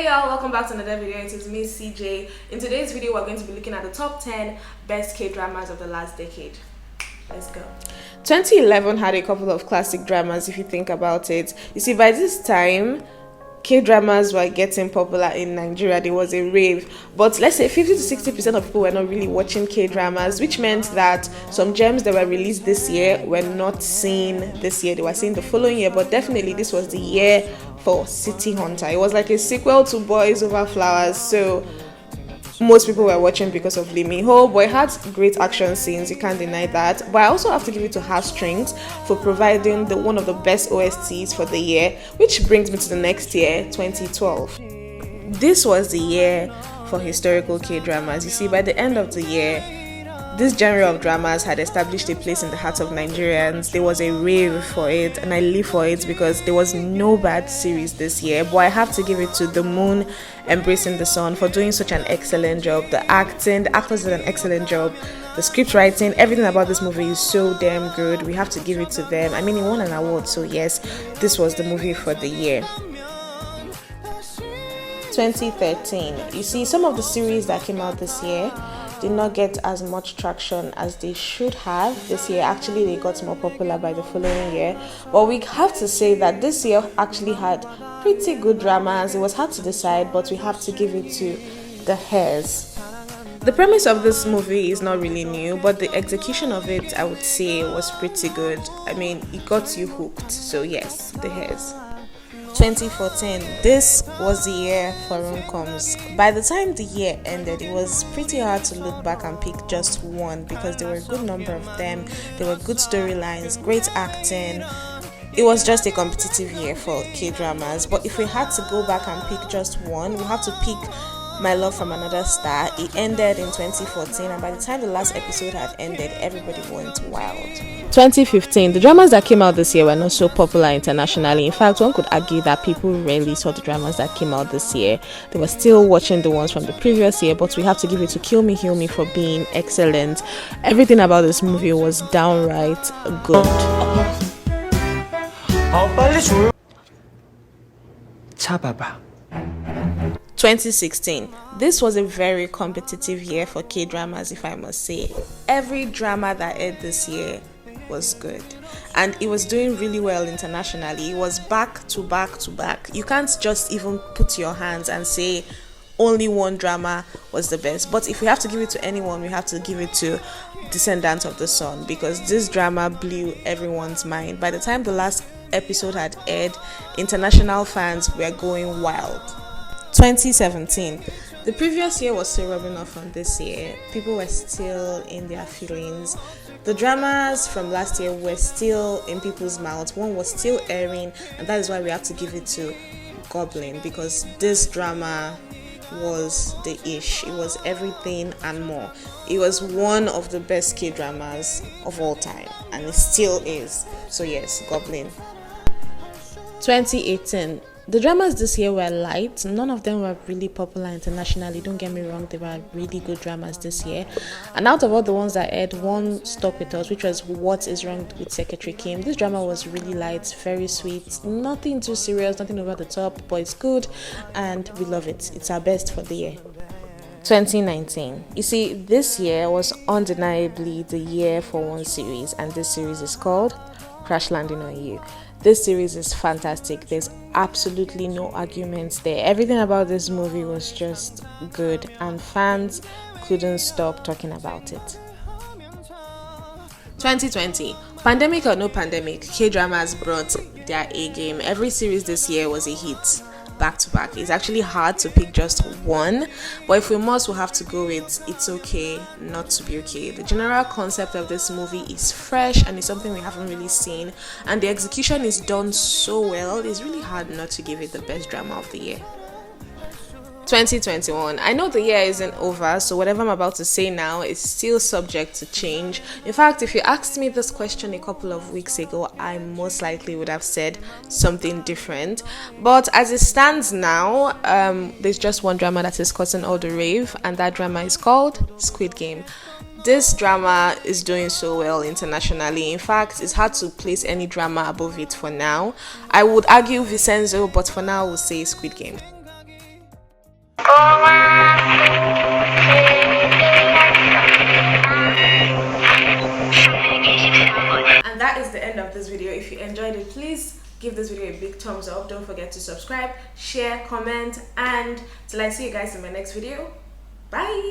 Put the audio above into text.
Hey y'all, welcome back to another video. It is me, Ceejay. In today's video, we're going to be looking at the top 10 best K-dramas of the last decade. Let's go. 2011 had a couple of classic dramas if you think about it. You see, by this time, K-dramas were getting popular in Nigeria. There was a rave, but let's say 50 to 60% of people were not really watching K-dramas, which meant that some gems that were released this year were not seen this year. They were seen the following year, but definitely this was the year for City Hunter. It was like a sequel to Boys Over Flowers, so most people were watching because of Lee Min-ho, but it had great action scenes, you can't deny that. But I also have to give it to Heartstrings for providing one of the best OSTs for the year, which brings me to the next year, 2012. This was the year for historical K-dramas. You see, by the end of the year, this genre of dramas had established a place in the hearts of Nigerians. There was a rave for it, and I live for it because there was no bad series this year. But I have to give it to The Moon Embracing the Sun for doing such an excellent job. The acting, the actors did an excellent job. The script writing, everything about this movie is so damn good. We have to give it to them. I mean, it won an award, so yes, this was the movie for the year. 2013. You see, some of the series that came out this year did not get as much traction as they should have this year. Actually, they got more popular by the following year. But we have to say that this year actually had pretty good dramas. It was hard to decide, but we have to give it to The Hairs. The premise of this movie is not really new, but the execution of it, I would say, was pretty good. I mean, it got you hooked. So yes, The Hairs. 2014. This was the year for rom-coms. By the time the year ended, it was pretty hard to look back and pick just one because there were a good number of them. There were good storylines, great acting. It was just a competitive year for K-dramas. But if we had to go back and pick just one, we have to pick My Love from Another Star. It ended in 2014, and by the time the last episode had ended, everybody went wild. 2015. The dramas that came out this year were not so popular internationally. In fact, one could argue that people rarely saw the dramas that came out this year. They were still watching the ones from the previous year, but we have to give it to Kill Me, Heal Me for being excellent. Everything about this movie was downright good. 잡아봐. 2016. This was a very competitive year for K-dramas, if I must say. Every drama that aired this year was good, and it was doing really well internationally. It was back to back to back. You can't just even put your hands and say only one drama was the best. But if we have to give it to anyone, we have to give it to Descendants of the Sun, because this drama blew everyone's mind. By the time the last episode had aired, international fans were going wild. 2017. The previous year was still rubbing off on this year. People were still in their feelings. The dramas from last year were still in people's mouths. One was still airing, and that is why we have to give it to Goblin, because this drama was the ish. It was everything and more. It was one of the best K-dramas of all time, and it still is. So yes, Goblin. 2018. The dramas this year were light. None of them were really popular internationally. Don't get me wrong, they were really good dramas this year. And out of all the ones that aired, one stuck with us, which was What Is Wrong with Secretary Kim. This drama was really light, very sweet, nothing too serious, nothing over the top, but it's good and we love it. It's our best for the year. 2019. You see, this year was undeniably the year for one series, and this series is called Crash Landing on You. This series is fantastic. There's absolutely no arguments there. Everything about this movie was just good, and fans couldn't stop talking about it. 2020. Pandemic or no pandemic, K-dramas brought their A game. Every series this year was a hit, back to back. It's actually hard to pick just one, but if we must, we'll have to go with It's Okay Not to Be Okay. The general concept of this movie is fresh and it's something we haven't really seen, and the execution is done so well. It's really hard not to give it the best drama of the year. 2021. I know the year isn't over, so whatever I'm about to say now is still subject to change. In fact, if you asked me this question a couple of weeks ago, I most likely would have said something different. But as it stands now, there's just one drama that is causing all the rave, and that drama is called Squid Game. This drama is doing so well internationally. In fact, it's hard to place any drama above it for now. I would argue Vincenzo, but for now, we'll say Squid Game. And that is the end of this video. If you enjoyed it, please give this video a big thumbs up. Don't forget to subscribe, share, comment, and till I see you guys in my next video. Bye.